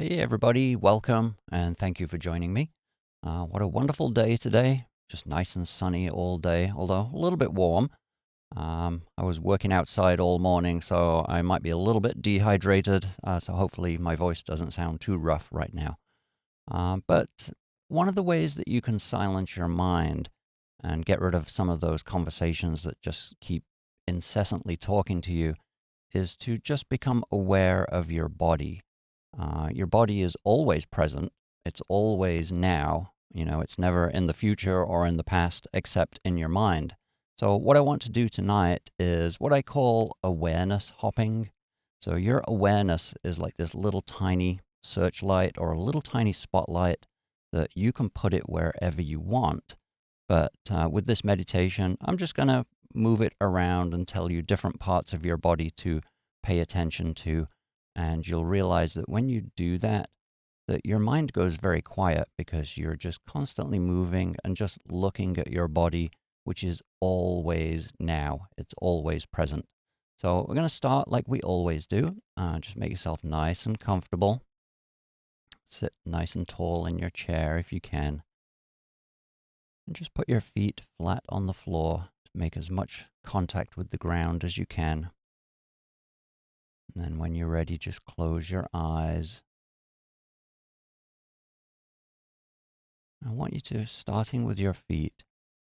Hey, everybody, welcome and thank you for joining me. What a wonderful day today. Just nice and sunny all day, although a little bit warm. I was working outside all morning, so I might be a little bit dehydrated. So hopefully my voice doesn't sound too rough right now. But one of the ways that you can silence your mind and get rid of some of those conversations that just keep incessantly talking to you is to just become aware of your body. Your body is always present. It's always now. It's never in the future or in the past except in your mind. So, what I want to do tonight is what I call awareness hopping. So, your awareness is like this little tiny searchlight or a little tiny spotlight that you can put it wherever you want. But with this meditation, I'm just going to move it around and tell you different parts of your body to pay attention to, and you'll realize that when you do that, that your mind goes very quiet because you're just constantly moving and just looking at your body, which is always now. It's always present. So we're going to start like we always do. Just make yourself nice and comfortable. Sit nice and tall in your chair if you can. And just put your feet flat on the floor to make as much contact with the ground as you can. And then when you're ready, just close your eyes. I want you to, starting with your feet,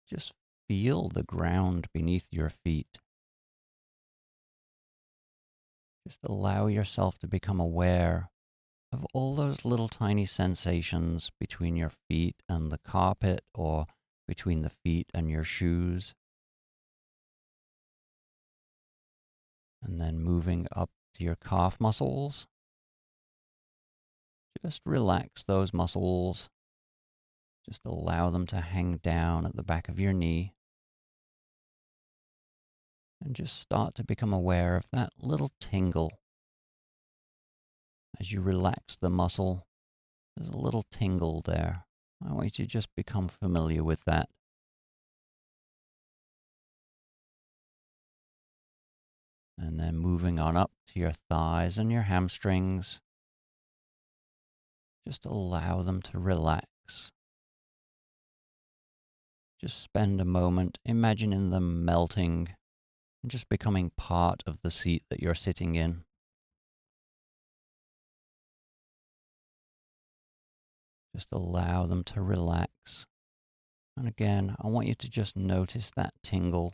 just feel the ground beneath your feet. Just allow yourself to become aware of all those little tiny sensations between your feet and the carpet or between the feet and your shoes. And then moving up to your calf muscles. Just relax those muscles. Just allow them to hang down at the back of your knee. And just start to become aware of that little tingle. As you relax the muscle, there's a little tingle there. I want you to just become familiar with that. And then moving on up to your thighs and your hamstrings. Just allow them to relax. Just spend a moment imagining them melting and just becoming part of the seat that you're sitting in. Just allow them to relax. And again, I want you to just notice that tingle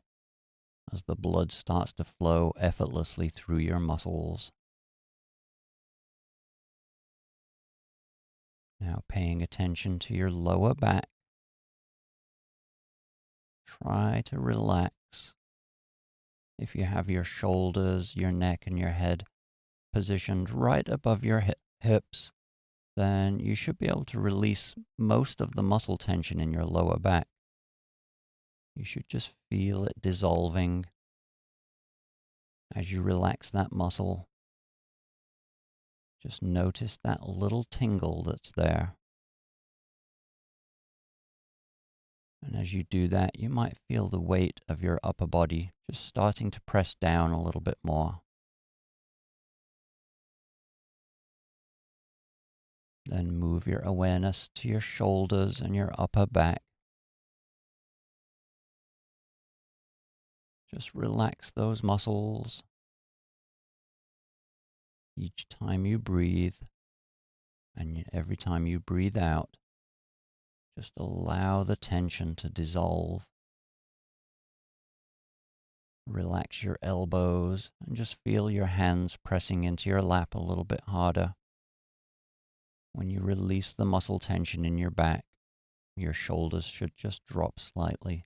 as the blood starts to flow effortlessly through your muscles. Now paying attention to your lower back. Try to relax. If you have your shoulders, your neck, and your head positioned right above your hips, then you should be able to release most of the muscle tension in your lower back. You should just feel it dissolving as you relax that muscle. Just notice that little tingle that's there. And as you do that, you might feel the weight of your upper body just starting to press down a little bit more. Then move your awareness to your shoulders and your upper back. Just relax those muscles. Each time you breathe, and every time you breathe out, just allow the tension to dissolve. Relax your elbows and just feel your hands pressing into your lap a little bit harder. When you release the muscle tension in your back, your shoulders should just drop slightly.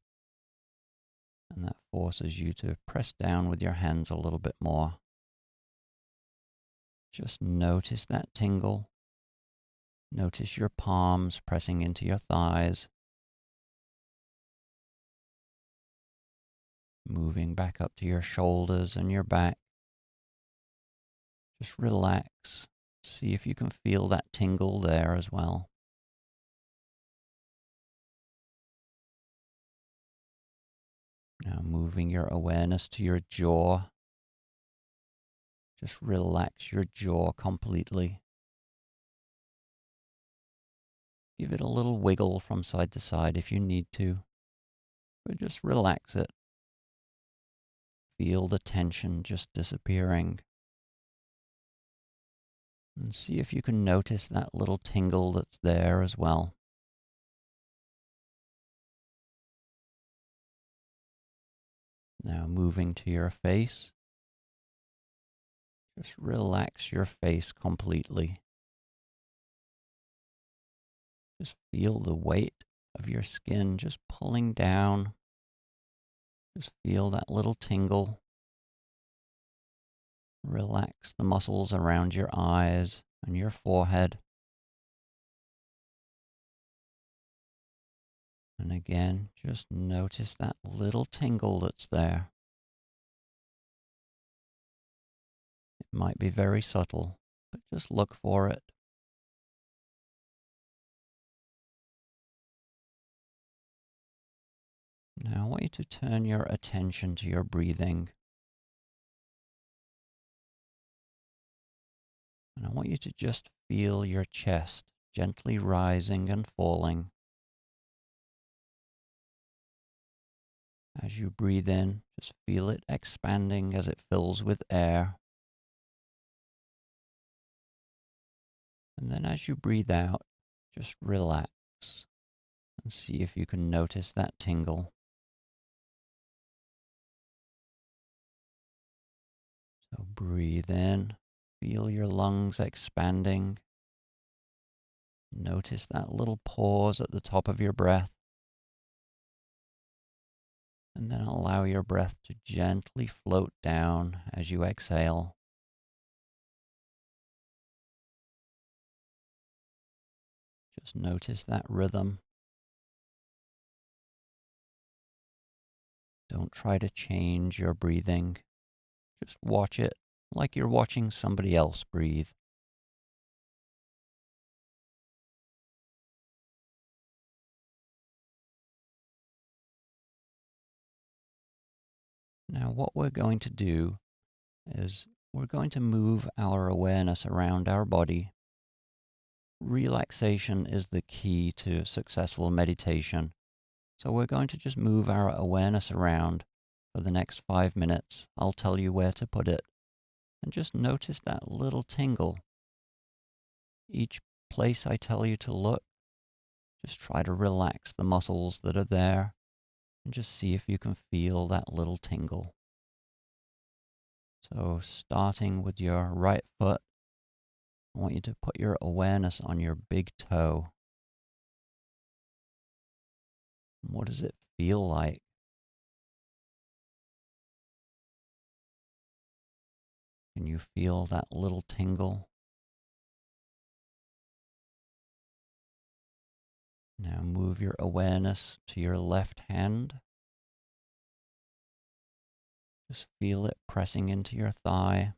And that forces you to press down with your hands a little bit more. Just notice that tingle. Notice your palms pressing into your thighs. Moving back up to your shoulders and your back. Just relax. See if you can feel that tingle there as well. Now moving your awareness to your jaw. Just relax your jaw completely. Give it a little wiggle from side to side if you need to, but just relax it. Feel the tension just disappearing. And see if you can notice that little tingle that's there as well. Now moving to your face. Just relax your face completely. Just feel the weight of your skin just pulling down. Just feel that little tingle. Relax the muscles around your eyes and your forehead. And again, just notice that little tingle that's there. It might be very subtle, but just look for it. Now I want you to turn your attention to your breathing. And I want you to just feel your chest gently rising and falling. As you breathe in, just feel it expanding as it fills with air. And then as you breathe out, just relax and see if you can notice that tingle. So breathe in, feel your lungs expanding. Notice that little pause at the top of your breath. And then allow your breath to gently float down as you exhale. Just notice that rhythm. Don't try to change your breathing. Just watch it like you're watching somebody else breathe. Now, what we're going to do is we're going to move our awareness around our body. Relaxation is the key to successful meditation. So we're going to just move our awareness around for the next 5 minutes. I'll tell you where to put it. And just notice that little tingle. Each place I tell you to look, just try to relax the muscles that are there and just see if you can feel that little tingle. So starting with your right foot, I want you to put your awareness on your big toe. What does it feel like? Can you feel that little tingle? Now move your awareness to your left hand. Just feel it pressing into your thigh.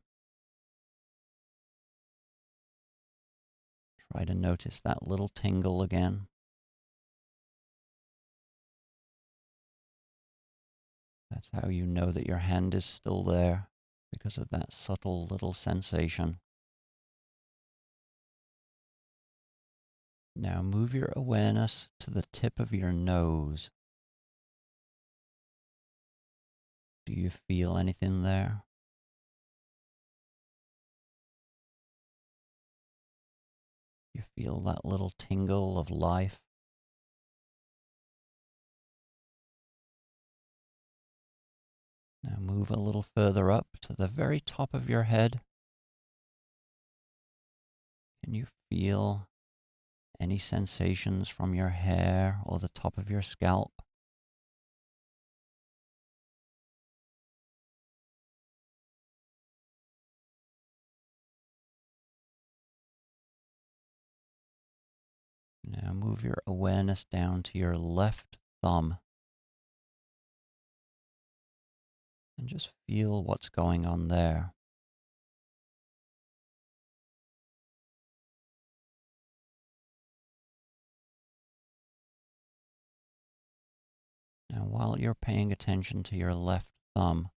Try to notice that little tingle again. That's how you know that your hand is still there, because of that subtle little sensation. Now move your awareness to the tip of your nose. Do you feel anything there? You feel that little tingle of life? Now move a little further up to the very top of your head. Can you feel any sensations from your hair or the top of your scalp? Now move your awareness down to your left thumb and just feel what's going on there. Now, while you're paying attention to your left thumb,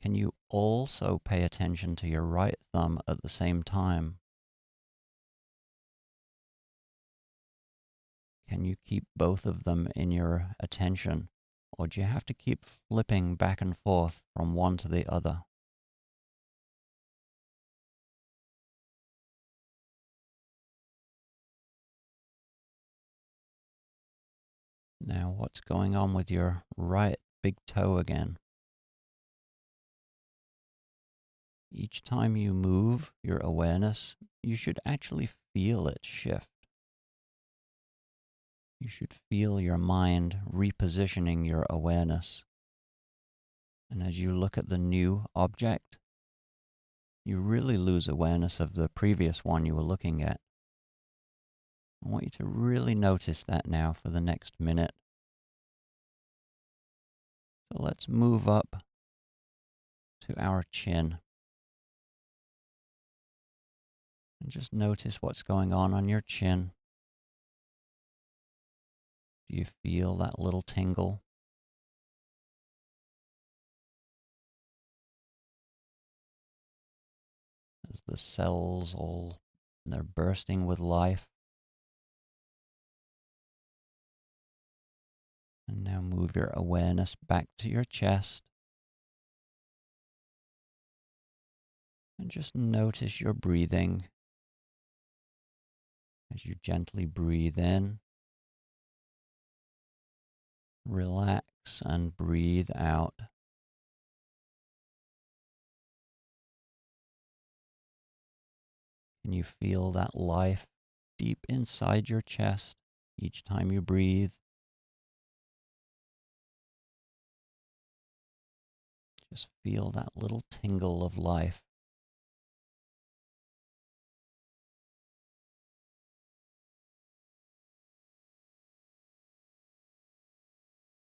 can you also pay attention to your right thumb at the same time? Can you keep both of them in your attention? Or do you have to keep flipping back and forth from one to the other? Now, what's going on with your right big toe again? Each time you move your awareness, you should actually feel it shift. You should feel your mind repositioning your awareness. And as you look at the new object, you really lose awareness of the previous one you were looking at. I want you to really notice that now for the next minute. So let's move up to our chin. And just notice what's going on your chin. Do you feel that little tingle? As the cells they're bursting with life. And now move your awareness back to your chest. And just notice your breathing as you gently breathe in. Relax and breathe out. Can you feel that life deep inside your chest each time you breathe? Just feel that little tingle of life.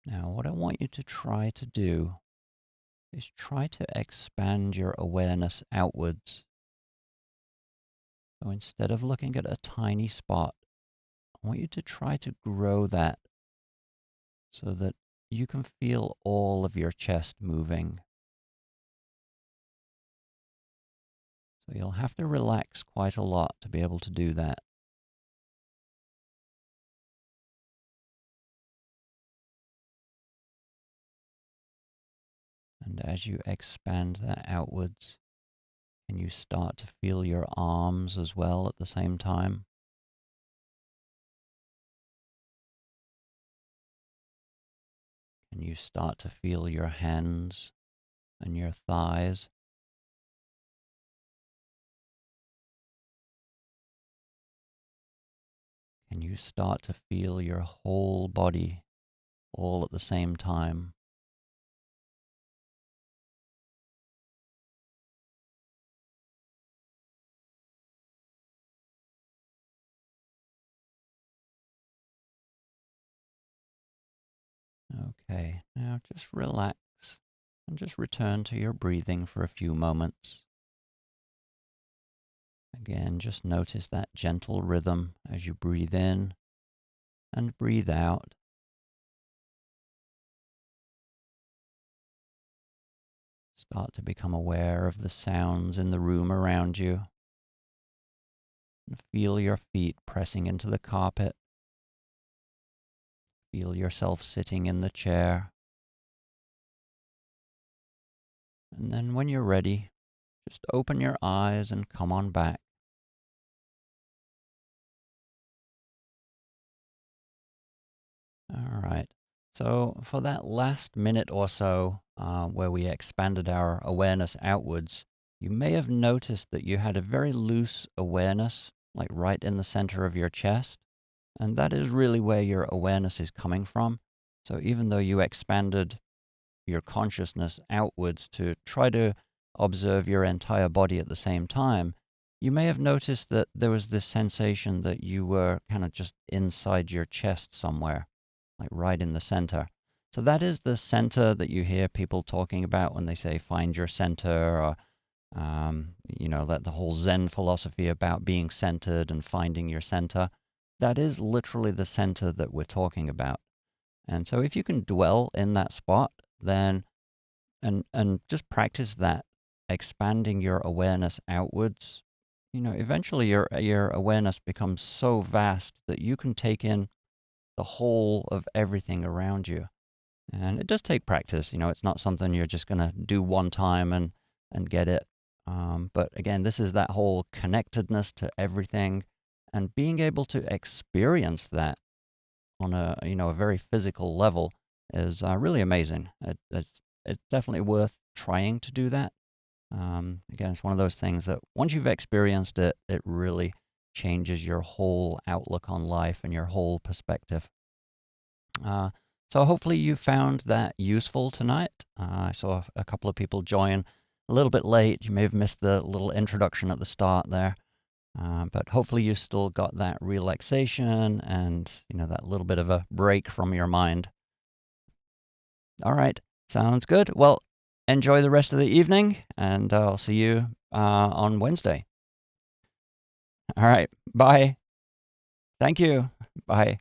Now, what I want you to try to do is try to expand your awareness outwards. So instead of looking at a tiny spot, I want you to try to grow that so that you can feel all of your chest moving. So you'll have to relax quite a lot to be able to do that. And as you expand that outwards, can you start to feel your arms as well at the same time? Can you start to feel your hands and your thighs? Can you start to feel your whole body all at the same time? Okay, now just relax and just return to your breathing for a few moments. Again, just notice that gentle rhythm as you breathe in and breathe out. Start to become aware of the sounds in the room around you. And feel your feet pressing into the carpet. Feel yourself sitting in the chair. And then when you're ready, just open your eyes and come on back. All right. So for that last minute or so, where we expanded our awareness outwards, you may have noticed that you had a very loose awareness, like right in the center of your chest. And that is really where your awareness is coming from. So even though you expanded your consciousness outwards to try to observe your entire body at the same time, you may have noticed that there was this sensation that you were kind of just inside your chest somewhere, like right in the center. So that is the center that you hear people talking about when they say find your center, or that the whole Zen philosophy about being centered and finding your center. That is literally the center that we're talking about. And so if you can dwell in that spot, then and just practice that, expanding your awareness outwards, eventually your awareness becomes so vast that you can take in the whole of everything around you. And it does take practice. It's not something you're just going to do one time and get it. But again, this is that whole connectedness to everything and being able to experience that on a very physical level is really amazing. It's definitely worth trying to do that. Again, it's one of those things that once you've experienced it, it really changes your whole outlook on life and your whole perspective. So hopefully you found that useful tonight. I saw a couple of people join a little bit late. You may have missed the little introduction at the start there. But hopefully you still got that relaxation and, that little bit of a break from your mind. All right. Sounds good. Well, enjoy the rest of the evening, and I'll see you on Wednesday. All right. Bye. Thank you. Bye.